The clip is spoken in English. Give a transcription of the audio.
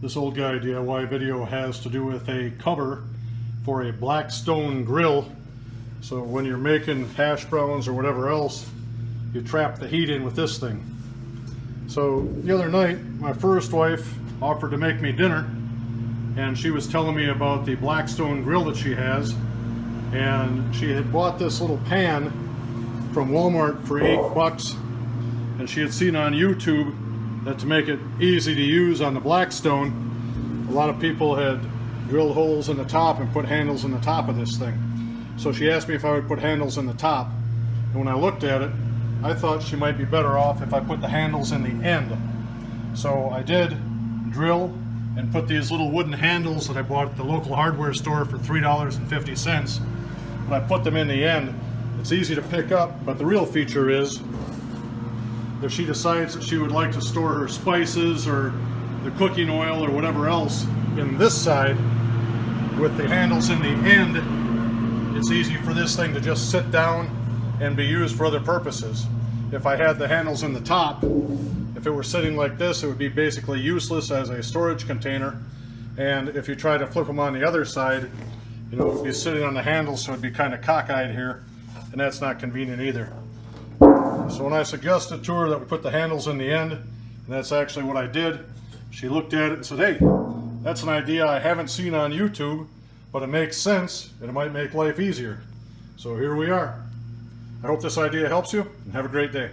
This old guy DIY video has to do with a cover for a Blackstone grill. So when you're making hash browns or whatever else, you trap the heat in with this thing. So the other night, my first wife offered to make me dinner, and she was telling me about the Blackstone grill that she has, and she had bought this little pan from Walmart for $8, and she had seen on YouTube that to make it easy to use on the Blackstone, a lot of people had drilled holes in the top and put handles in the top of this thing. So she asked me if I would put handles in the top, and when I looked at it, I thought she might be better off if I put the handles in the end. So I did drill and put these little wooden handles that I bought at the local hardware store for $3.50. When I put them in the end, it's easy to pick up, but the real feature is if she decides that she would like to store her spices or the cooking oil or whatever else in this side with the handles in the end, it's easy for this thing to just sit down and be used for other purposes. If I had the handles in the top, if it were sitting like this, it would be basically useless as a storage container. And if you try to flip them on the other side, you know, it would be sitting on the handles, so it'd be kind of cockeyed here, and that's not convenient either. So when I suggested to her that we put the handles in the end, and that's actually what I did, she looked at it and said, "Hey, that's an idea I haven't seen on YouTube, but it makes sense and it might make life easier." So here we are. I hope this idea helps you, and have a great day.